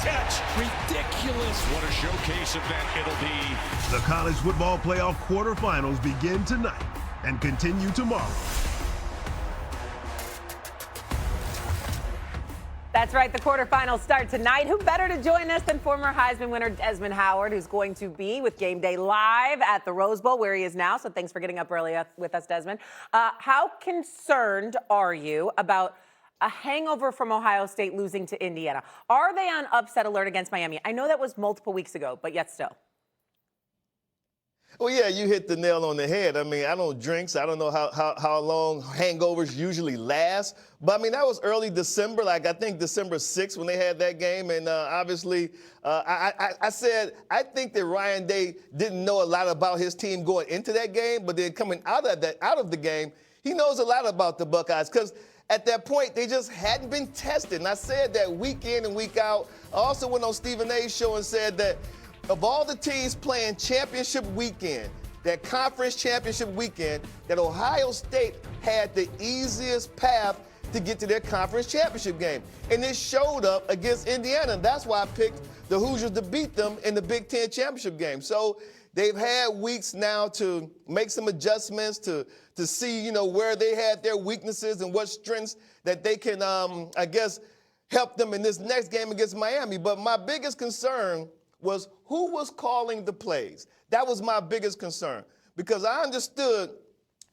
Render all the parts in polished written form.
catch. Ridiculous. What a showcase event it'll be. The college football playoff quarterfinals begin tonight and continue tomorrow. That's right, the quarterfinals start tonight. Who better to join us than former Heisman winner Desmond Howard, who's going to be with Game Day Live at the Rose Bowl, where he is now. So thanks for getting up early with us, Desmond. How concerned are you about a hangover from Ohio State losing to Indiana? Are they on upset alert against Miami? I know that was multiple weeks ago, but yet still. Well, yeah, you hit the nail on the head. I mean, I don't drink, so I don't know how long hangovers usually last. But, I mean, that was early December, like I think December 6th when they had that game. And obviously, I said I think that Ryan Day didn't know a lot about his team going into that game. But then coming out of the game, he knows a lot about the Buckeyes because at that point, they just hadn't been tested. And I said that week in and week out. I also went on Stephen A's show and said that of all the teams playing championship weekend, that conference championship weekend, that Ohio State had the easiest path to get to their conference championship game. And it showed up against Indiana. And that's why I picked the Hoosiers to beat them in the Big Ten championship game. So they've had weeks now to make some adjustments, to see, where they had their weaknesses and what strengths that they can, help them in this next game against Miami. But my biggest concern was who was calling the plays. That was my biggest concern because I understood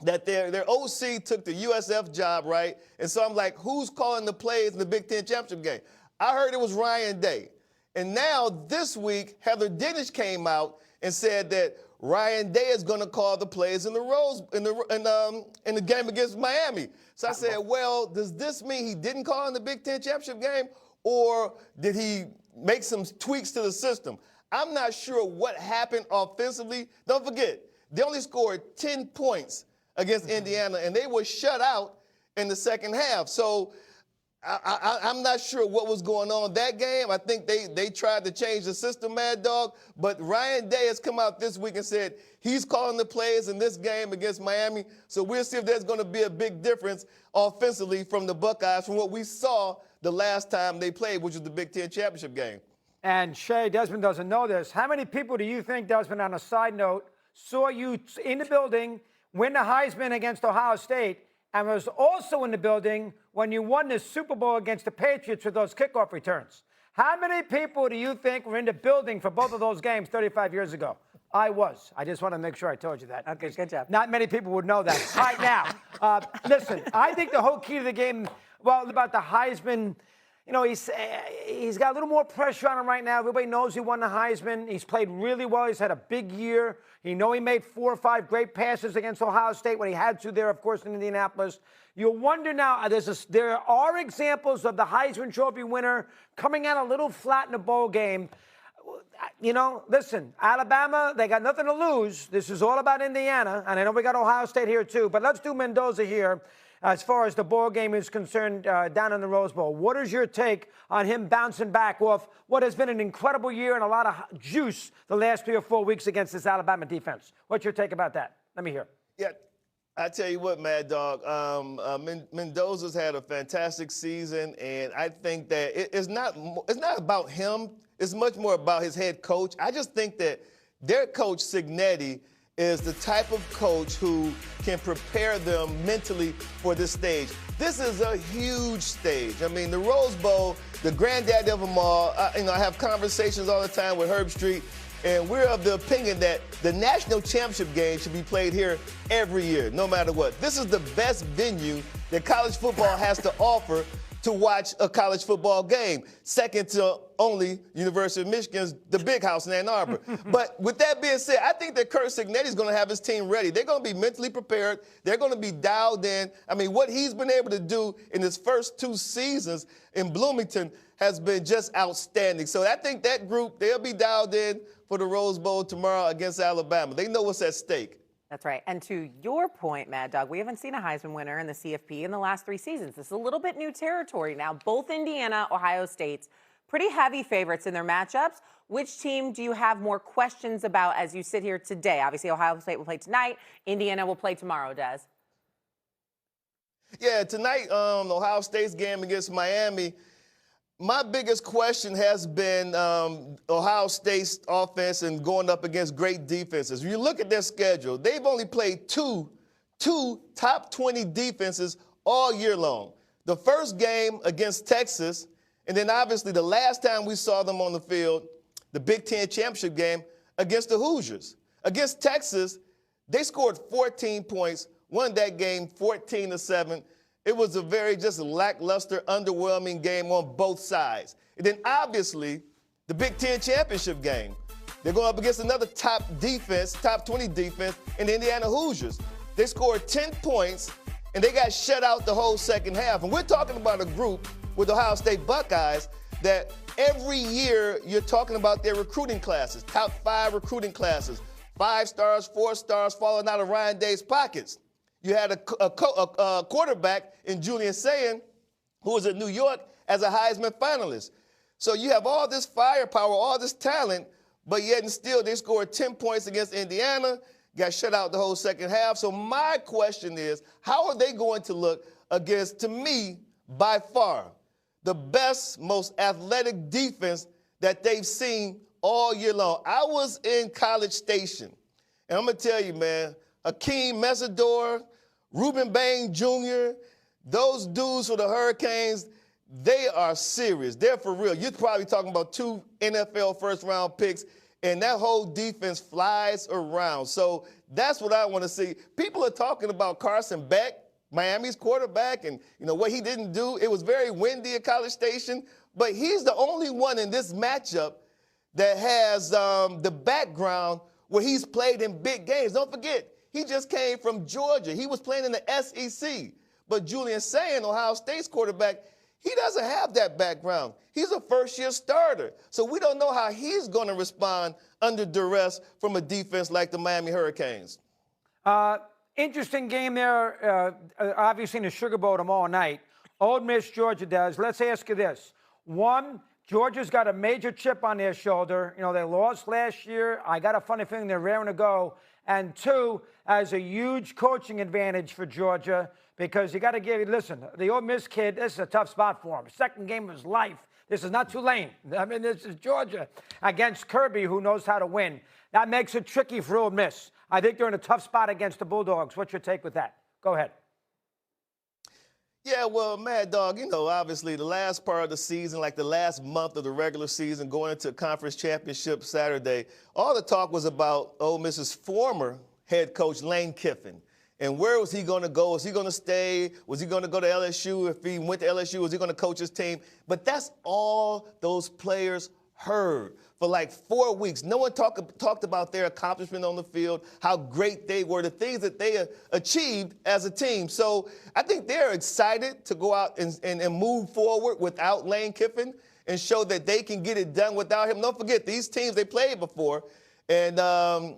that their OC took the USF job, right? And so I'm like, who's calling the plays in the Big Ten championship game? I heard it was Ryan Day. And now this week, Heather Dinich came out and said that Ryan Day is going to call the plays in the game against Miami. So I said, well, does this mean he didn't call in the Big Ten championship game, or did he make some tweaks to the system? I'm not sure what happened offensively. Don't forget, they only scored 10 points against Indiana, and they were shut out in the second half. So I'm not sure what was going on in that game. I think they tried to change the system, Mad Dog. But Ryan Day has come out this week and said he's calling the plays in this game against Miami. So we'll see if there's going to be a big difference offensively from the Buckeyes from what we saw the last time they played, which was the Big Ten championship game. And Shay, Desmond doesn't know this. How many people do you think, Desmond, on a side note, saw you in the building win the Heisman against Ohio State and was also in the building when you won the Super Bowl against the Patriots with those kickoff returns? How many people do you think were in the building for both of those games 35 years ago? I was. I just want to make sure I told you that. Okay, good job. Not many people would know that. All right, now, listen, I think the whole key to the game, about the Heisman, he's got a little more pressure on him right now. Everybody knows he won the Heisman. He's played really well. He's had a big year. He made 4 or 5 great passes against Ohio State when he had to there, of course, in Indianapolis. You wonder now, there are examples of the Heisman Trophy winner coming out a little flat in the bowl game. Listen, Alabama, they got nothing to lose. This is all about Indiana, and I know we got Ohio State here too, but let's do Mendoza here. As far as the ball game is concerned down in the Rose Bowl, what is your take on him bouncing back off what has been an incredible year and a lot of juice the last 3 or 4 weeks against this Alabama defense? What's your take about that? Let me hear. Yeah, I tell you what, Mad Dog, Mendoza's had a fantastic season, and I think that it's not about him. It's much more about his head coach. I just think that their coach, Cignetti, is the type of coach who can prepare them mentally for this stage. This is a huge stage. I mean, the Rose Bowl, the granddaddy of them all. I have conversations all the time with Herb Street, and we're of the opinion that the national championship game should be played here every year, no matter what. This is the best venue that college football has to offer to watch a college football game, second to only University of Michigan's the Big House in Ann Arbor. But with that being said, I think that Kurt Cignetti is going to have his team ready. They're going to be mentally prepared. They're going to be dialed in. I mean, what he's been able to do in his first 2 seasons in Bloomington has been just outstanding. So I think that group, they'll be dialed in for the Rose Bowl tomorrow against Alabama. They know what's at stake. That's right. And to your point, Mad Dog, we haven't seen a Heisman winner in the CFP in the last 3 seasons. This is a little bit new territory now. Both Indiana, Ohio State's pretty heavy favorites in their matchups. Which team do you have more questions about as you sit here today? Obviously, Ohio State will play tonight. Indiana will play tomorrow, Des. Yeah, tonight, Ohio State's game against Miami. my biggest question has been Ohio State's offense and going up against great defenses. When you look at their schedule, they've only played two top 20 defenses all year long. The first game against Texas, and then obviously the last time we saw them on the field, the Big Ten championship game against the Hoosiers. Against Texas, they scored 14 points, won that game 14-7. It was a very just lackluster, underwhelming game on both sides. And then obviously the Big Ten championship game. They're going up against another top defense, top 20 defense in the Indiana Hoosiers. They scored 10 points, and they got shut out the whole second half. And we're talking about a group with Ohio State Buckeyes that every year you're talking about their recruiting classes, top 5 recruiting classes, 5 stars, 4 stars falling out of Ryan Day's pockets. You had a quarterback in Julian Sayin, who was at New York as a Heisman finalist. So you have all this firepower, all this talent, but yet and still they scored 10 points against Indiana, got shut out the whole second half. So my question is, how are they going to look against, to me, by far, the best, most athletic defense that they've seen all year long? I was in College Station, and I'm going to tell you, man, Akeem Mesidor, Reuben Bain Jr., those dudes for the Hurricanes, they are serious. They're for real. You're probably talking about 2 NFL first-round picks, and that whole defense flies around. So that's what I want to see. People are talking about Carson Beck, Miami's quarterback, and what he didn't do. It was very windy at College Station, but he's the only one in this matchup that has the background where he's played in big games. Don't forget, he just came from Georgia. He was playing in the SEC. But Julian Sayin, Ohio State's quarterback, he doesn't have that background. He's a first-year starter. So we don't know how he's going to respond under duress from a defense like the Miami Hurricanes. Interesting game there, obviously in the Sugar Bowl tomorrow night. Ole Miss, Georgia does. Let's ask you this. One, Georgia's got a major chip on their shoulder. They lost last year. I got a funny feeling they're raring to go. And 2, as a huge coaching advantage for Georgia, because you got to listen, the Ole Miss kid, this is a tough spot for him. Second game of his life. This is not Tulane. I mean, this is Georgia against Kirby, who knows how to win. That makes it tricky for Ole Miss. I think they're in a tough spot against the Bulldogs. What's your take with that? Go ahead. Yeah, well, Mad Dog, obviously the last part of the season, like the last month of the regular season, going into conference championship Saturday, all the talk was about Ole Miss's former head coach, Lane Kiffin. And where was he going to go? Was he going to stay? Was he going to go to LSU? If he went to LSU, was he going to coach his team? But that's all those players heard for like 4 weeks. No one talked about their accomplishment on the field, how great they were, the things that they achieved as a team. So I think they're excited to go out and move forward without Lane Kiffin and show that they can get it done without him. Don't forget, these teams, they played before. And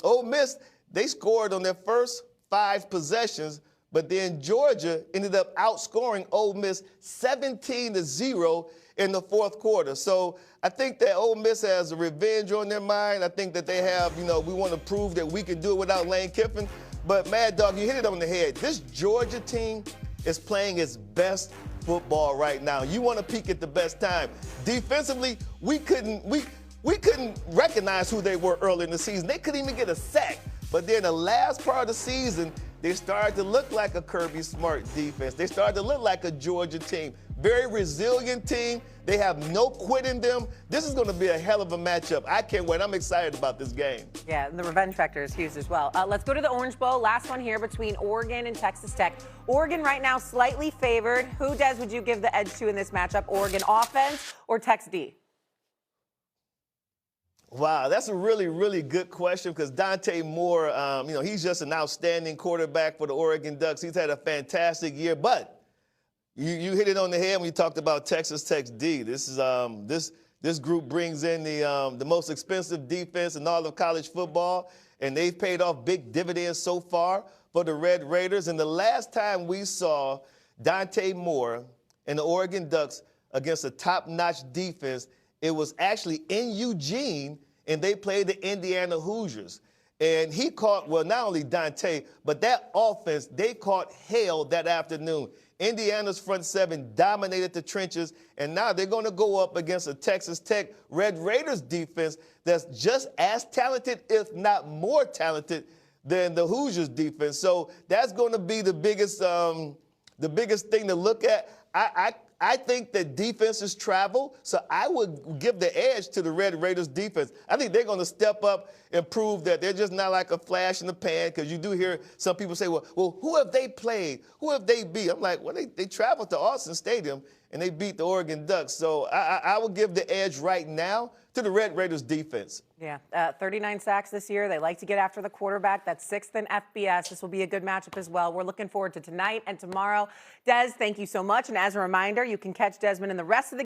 Ole Miss, they scored on their first 5 possessions, but then Georgia ended up outscoring Ole Miss 17-0 in the fourth quarter. So I think that Ole Miss has a revenge on their mind. I think that they have, we want to prove that we can do it without Lane Kiffin. But, Mad Dog, you hit it on the head. This Georgia team is playing its best football right now. You want to peak at the best time. Defensively, we couldn't recognize who they were early in the season. They couldn't even get a sack. But then the last part of the season, they started to look like a Kirby Smart defense. They started to look like a Georgia team. Very resilient team. They have no quit in them. This is going to be a hell of a matchup. I can't wait. I'm excited about this game. Yeah, and the revenge factor is huge as well. Let's go to the Orange Bowl. Last one here between Oregon and Texas Tech. Oregon right now slightly favored. Who, Des, would you give the edge to in this matchup? Oregon offense or Tex D? Wow, that's a really, really good question because Dante Moore, he's just an outstanding quarterback for the Oregon Ducks. He's had a fantastic year, but you hit it on the head when you talked about Texas Tech's D. This is this group brings in the most expensive defense in all of college football, and they've paid off big dividends so far for the Red Raiders. And the last time we saw Dante Moore and the Oregon Ducks against a top-notch defense, it was actually in Eugene, and they played the Indiana Hoosiers. And he caught, well, not only Dante, but that offense, they caught hail that afternoon. Indiana's front seven dominated the trenches, and now they're going to go up against a Texas Tech Red Raiders defense that's just as talented, if not more talented, than the Hoosiers defense. So that's going to be the biggest thing to look at. I think that defenses travel, so I would give the edge to the Red Raiders defense. I think they're going to step up and prove that they're just not like a flash in the pan, because you do hear some people say, well, who have they played? Who have they beat? I'm like, well, they traveled to Austin Stadium, and they beat the Oregon Ducks. So I would give the edge right now to the Red Raiders defense. Yeah, 39 sacks this year. They like to get after the quarterback. That's 6th in FBS. This will be a good matchup as well. We're looking forward to tonight and tomorrow. Des, thank you so much. And as a reminder, you can catch Desmond in the rest of the